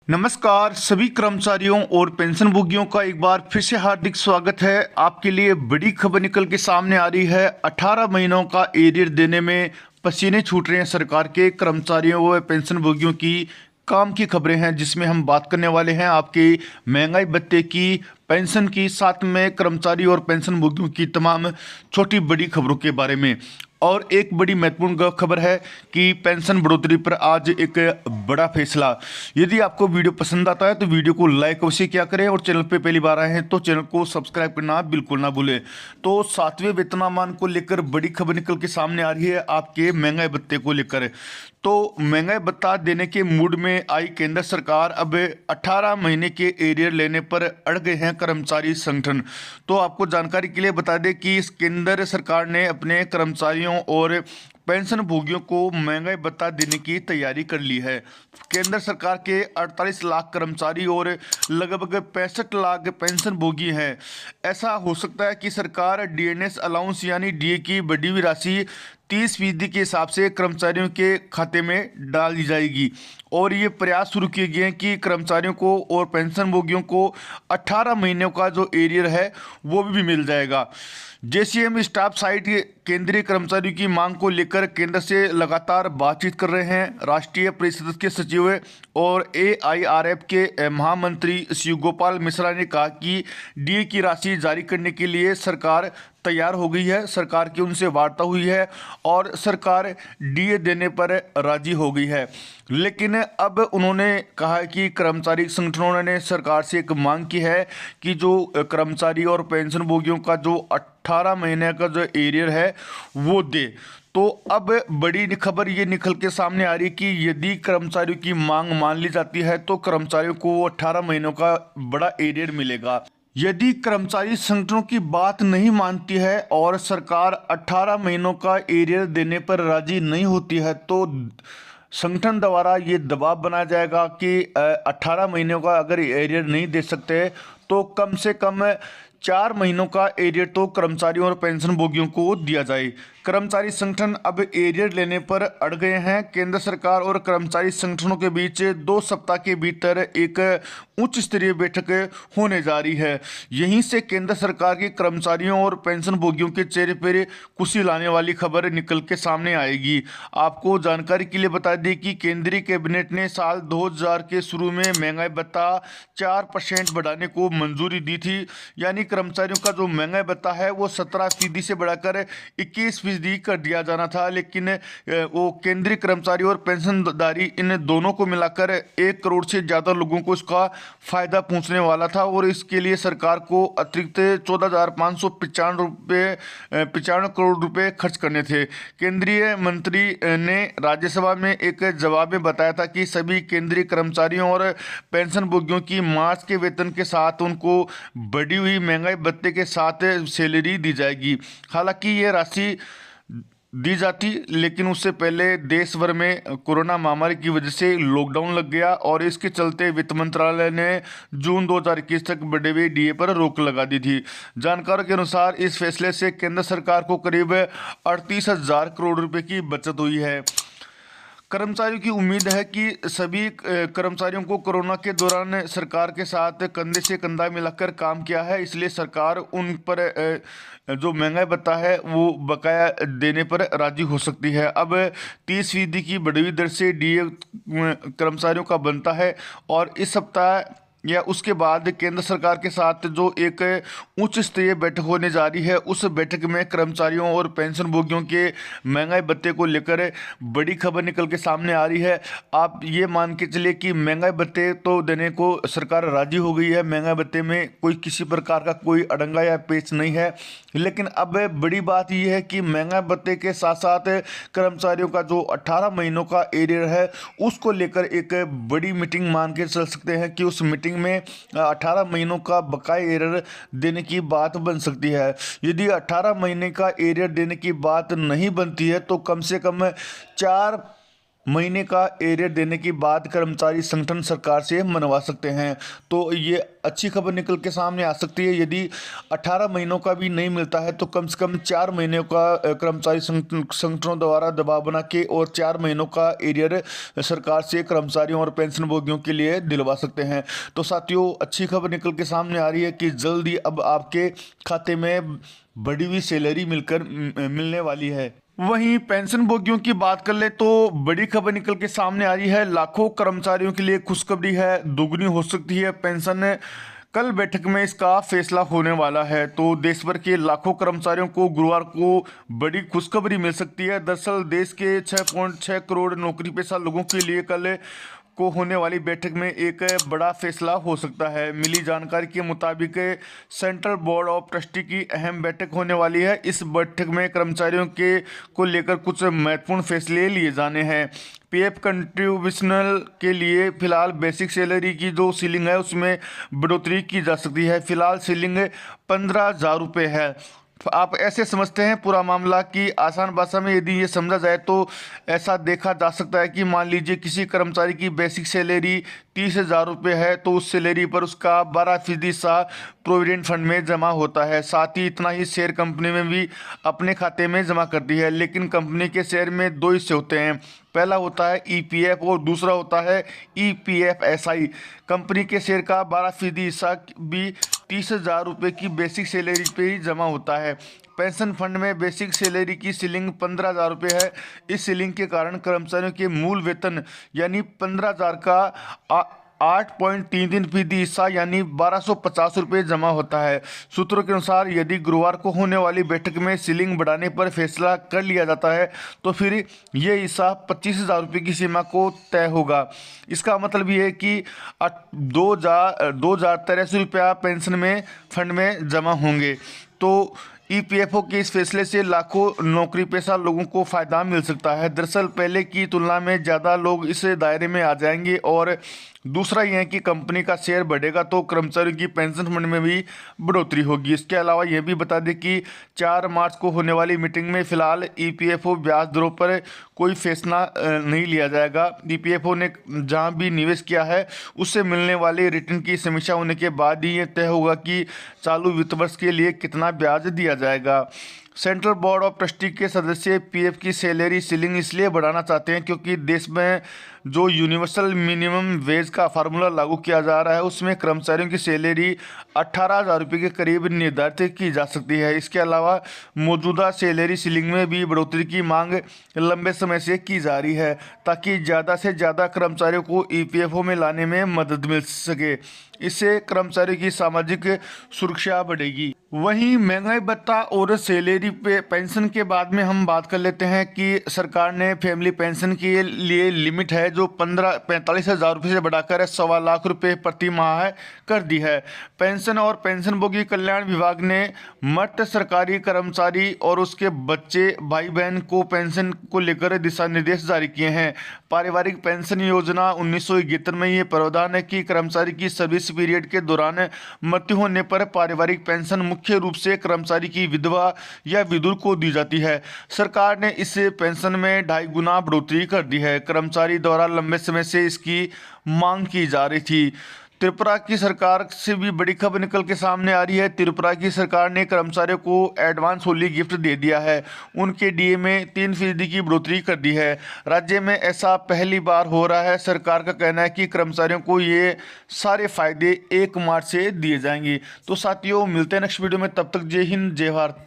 नमस्कार सभी कर्मचारियों और पेंशनभोगियों का एक बार फिर से हार्दिक स्वागत है। आपके लिए बड़ी खबर निकल के सामने आ रही है। 18 महीनों का एरियर देने में पसीने छूट रहे हैं सरकार के कर्मचारियों व पेंशनभोगियों की। काम की खबरें हैं जिसमें हम बात करने वाले हैं आपके महंगाई भत्ते की, पेंशन की, साथ में कर्मचारी और पेंशनभोगियों की तमाम छोटी बड़ी खबरों के बारे में। और एक बड़ी महत्वपूर्ण खबर है कि पेंशन बढ़ोतरी पर आज एक बड़ा फैसला। यदि आपको वीडियो पसंद आता है तो वीडियो को लाइक अवश्य किया करें और चैनल पे पहली बार आए हैं तो चैनल को सब्सक्राइब करना बिल्कुल ना भूलें। तो 7वें वेतनमान को लेकर बड़ी खबर निकल के सामने आ रही है आपके महंगाई भत्ते को लेकर। तो महंगाई भत्ता देने के मूड में आई केंद्र सरकार। अब 18 महीने के एरियर लेने पर अड़ गए हैं कर्मचारी संगठन। तो आपको जानकारी के लिए बता दें कि इस केंद्र सरकार ने अपने कर्मचारियों और पेंशन भोगियों को महंगाई भत्ता देने की तैयारी कर ली है। केंद्र सरकार के 48 लाख कर्मचारी और लगभग 65 लाख पेंशन भोगी हैं। ऐसा हो सकता है कि सरकार डीएनएस अलाउंस यानी डीए की बढ़ी हुई राशि 30% के हिसाब से कर्मचारियों के खाते में डाल दी जाएगी। और ये प्रयास शुरू किए गए हैं कि कर्मचारियों को और पेंशनभोगियों को 18 महीनों का जो एरियर है वो भी मिल जाएगा। जेसीएम स्टाफ साइट केंद्रीय कर्मचारियों की मांग को लेकर केंद्र से लगातार बातचीत कर रहे हैं। राष्ट्रीय परिषद के सचिव और एआईआरएफ के महामंत्री शिव गोपाल मिश्रा ने कहा कि डीए की राशि जारी करने के लिए सरकार तैयार हो गई है। सरकार की उनसे वार्ता हुई है और सरकार डीए देने पर राजी हो गई है। लेकिन अब उन्होंने कहा है कि कर्मचारी संगठनों ने सरकार से एक मांग की है कि जो कर्मचारी और पेंशनभोगियों का जो 18 महीने का जो एरियर है वो दे। तो अब बड़ी खबर ये निकल के सामने आ रही है कि यदि कर्मचारियों की मांग मान ली जाती है तो कर्मचारियों को 18 महीनों का बड़ा एरियर मिलेगा। यदि कर्मचारी संगठनों की बात नहीं मानती है और सरकार 18 महीनों का एरियर देने पर राजी नहीं होती है तो संगठन द्वारा ये दबाव बनाया जाएगा कि 18 महीनों का अगर एरियर नहीं दे सकते तो कम से कम 4 महीनों का एरियर तो कर्मचारियों और पेंशनभोगियों को दिया जाए। कर्मचारी संगठन अब एरियर लेने पर अड़ गए हैं। केंद्र सरकार और कर्मचारी संगठनों के बीच 2 सप्ताह के भीतर एक उच्च स्तरीय बैठक होने जा रही है। यहीं से केंद्र सरकार के कर्मचारियों और पेंशनभोगियों के चेहरे पर खुशी लाने वाली खबर निकल के सामने आएगी। आपको जानकारी के लिए बता दें कि केंद्रीय कैबिनेट ने साल 2000 के शुरू में महंगाई भत्ता 4% बढ़ाने को मंजूरी दी थी। यानी कर्मचारियों का जो महंगाई भत्ता है वो 17% से बढ़ाकर 21% कर दिया जाना था। लेकिन वो केंद्रीय कर्मचारी और पेंशनधारी इन दोनों को मिलाकर 1 करोड़ से ज़्यादा लोगों को इसका फायदा पहुंचने वाला था और इसके लिए सरकार को अतिरिक्त 14,595 रुपये 95 करोड़ रुपए खर्च करने थे। केंद्रीय मंत्री ने राज्यसभा में एक जवाब में बताया था कि सभी केंद्रीय कर्मचारियों और पेंशनभोगियों की मार्च के वेतन के साथ उनको बढ़ी हुई महंगाई भत्ते के साथ सैलरी दी जाएगी। हालांकि ये राशि दी जाती लेकिन उससे पहले देश भर में कोरोना महामारी की वजह से लॉकडाउन लग गया और इसके चलते वित्त मंत्रालय ने जून 2021 तक बढ़े हुए डीए पर रोक लगा दी थी। जानकारों के अनुसार इस फैसले से केंद्र सरकार को करीब 38,000 करोड़ रुपए की बचत हुई है। कर्मचारियों की उम्मीद है कि सभी कर्मचारियों को कोरोना के दौरान सरकार के साथ कंधे से कंधा मिलाकर काम किया है, इसलिए सरकार उन पर जो महंगाई भत्ता है वो बकाया देने पर राजी हो सकती है। अब 30% की बढ़ी हुई दर से डीए कर्मचारियों का बनता है और इस सप्ताह या उसके बाद केंद्र सरकार के साथ जो एक उच्च स्तरीय बैठक होने जा रही है उस बैठक में कर्मचारियों और पेंशनभोगियों के महंगाई भत्ते को लेकर बड़ी खबर निकल के सामने आ रही है। आप ये मान के चलिए कि महंगाई भत्ते तो देने को सरकार राजी हो गई है। महंगाई भत्ते में कोई किसी प्रकार का कोई अड़ंगा या पेच नहीं है। लेकिन अब बड़ी बात यह है कि महंगाई भत्ते के साथ साथ कर्मचारियों का जो 18 महीनों का एरियर है उसको लेकर एक बड़ी मीटिंग मान के चल सकते हैं कि उस मीटिंग में 18 महीनों का बकाया एरियर देने की बात बन सकती है। यदि 18 महीने का एरियर देने की बात नहीं बनती है तो कम से कम 4 महीने का एरियर देने की बात कर्मचारी संगठन सरकार से मनवा सकते हैं। तो ये अच्छी खबर निकल के सामने आ सकती है। यदि 18 महीनों का भी नहीं मिलता है तो कम से कम 4 महीनों का कर्मचारी संगठनों द्वारा दबाव बना के और 4 महीनों का एरियर सरकार से कर्मचारियों और पेंशनभोगियों के लिए दिलवा सकते हैं। तो साथियों, अच्छी खबर निकल के सामने आ रही है कि जल्दी अब आपके खाते में बढ़ी हुई सैलरी मिलने वाली है। वहीं पेंशन भोगियों की बात कर ले तो बड़ी खबर निकल के सामने आ रही है। लाखों कर्मचारियों के लिए खुशखबरी है, दुगनी हो सकती है पेंशन। कल बैठक में इसका फैसला होने वाला है। तो देश भर के लाखों कर्मचारियों को गुरुवार को बड़ी खुशखबरी मिल सकती है। दरअसल देश के 6.6 करोड़ नौकरी पेशा लोगों के लिए कल को होने वाली बैठक में एक बड़ा फैसला हो सकता है। मिली जानकारी के मुताबिक सेंट्रल बोर्ड ऑफ ट्रस्टी की अहम बैठक होने वाली है। इस बैठक में कर्मचारियों के को लेकर कुछ महत्वपूर्ण फैसले लिए जाने हैं। पीएफ कंट्रीब्यूशनल के लिए फिलहाल बेसिक सैलरी की जो सीलिंग है उसमें बढ़ोतरी की जा सकती है। फिलहाल सीलिंग 15,000 रुपये है। आप ऐसे समझते हैं पूरा मामला कि आसान भाषा में यदि ये समझा जाए तो ऐसा देखा जा सकता है कि मान लीजिए किसी कर्मचारी की बेसिक सैलरी 30,000 रुपये है तो उस सैलरी पर उसका 12% हिस्सा प्रोविडेंट फंड में जमा होता है। साथ ही इतना ही शेयर कंपनी में भी अपने खाते में जमा करती है। लेकिन कंपनी के शेयर में दो हिस्से होते हैं, पहला होता है ईपीएफ और दूसरा होता है ईपीएफएसआई। कंपनी के शेयर का 12% हिस्सा भी 30,000 रुपये की बेसिक सैलरी पे ही जमा होता है। पेंशन फंड में बेसिक सैलरी की सीलिंग 15,000 रुपये है। इस सीलिंग के कारण कर्मचारियों के मूल वेतन यानी 15,000 का 8.33% हिस्सा यानी 1,250 रुपये जमा होता है। सूत्रों के अनुसार यदि गुरुवार को होने वाली बैठक में सीलिंग बढ़ाने पर फैसला कर लिया जाता है तो फिर ये हिस्सा 25,000 रुपये की सीमा को तय होगा। इसका मतलब ये है कि 2,083 रुपया पेंशन में फंड में जमा होंगे। तो ईपीएफओ के इस फैसले से लाखों नौकरी पेशा लोगों को फायदा मिल सकता है। दरअसल पहले की तुलना में ज़्यादा लोग इस दायरे में आ जाएंगे और दूसरा यह है कि कंपनी का शेयर बढ़ेगा तो कर्मचारियों की पेंशन फंड में भी बढ़ोतरी होगी। इसके अलावा यह भी बता दें कि 4 मार्च को होने वाली मीटिंग में फिलहाल ईपीएफओ ब्याज दरों पर कोई फैसला नहीं लिया जाएगा। ईपीएफओ ने जहां भी निवेश किया है उससे मिलने वाले रिटर्न की समीक्षा होने के बाद ही यह तय होगा कि चालू वित्त वर्ष के लिए कितना ब्याज दिया जाएगा। सेंट्रल बोर्ड ऑफ ट्रस्टी के सदस्य पीएफ की सैलरी सीलिंग इसलिए बढ़ाना चाहते हैं क्योंकि देश में जो यूनिवर्सल मिनिमम वेज का फार्मूला लागू किया जा रहा है उसमें कर्मचारियों की सैलरी 18,000 रुपये के करीब निर्धारित की जा सकती है। इसके अलावा मौजूदा सैलरी सीलिंग में भी बढ़ोतरी की मांग लंबे समय से की जा रही है ताकि ज़्यादा से ज़्यादा कर्मचारियों को ईपीएफओ में लाने में मदद मिल सके। इससे कर्मचारियों की सामाजिक सुरक्षा बढ़ेगी। वहीं महंगाई भत्ता और सैलरी पे पेंशन के बाद में हम बात कर लेते हैं कि सरकार ने फैमिली पेंशन के लिए लिमिट है जो 45,000 रुपये से बढ़ाकर 1.25 लाख रुपये प्रति माह कर दी है। पेंशन और पेंशनभोगी कल्याण विभाग ने मृत सरकारी कर्मचारी और उसके बच्चे भाई बहन को पेंशन को लेकर दिशा निर्देश जारी किए हैं। पारिवारिक पेंशन योजना 1971 में ये प्रावधान है कि कर्मचारी की सर्विस पीरियड के दौरान मृत्यु होने पर पारिवारिक पेंशन मुख्य रूप से कर्मचारी की विधवा या विधुर को दी जाती है। सरकार ने इस पेंशन में 2.5 गुना बढ़ोतरी कर दी है। कर्मचारी द्वारा लंबे समय से इसकी मांग की जा रही थी। त्रिपुरा की सरकार से भी बड़ी खबर निकल के सामने आ रही है। त्रिपुरा की सरकार ने कर्मचारियों को एडवांस होली गिफ्ट दे दिया है। उनके डीए में 3% की बढ़ोतरी कर दी है। राज्य में ऐसा पहली बार हो रहा है। सरकार का कहना है कि कर्मचारियों को ये सारे फायदे 1 मार्च से दिए जाएंगे। तो साथियों, मिलते हैं नेक्स्ट वीडियो में, तब तक जय हिंद जय भारत।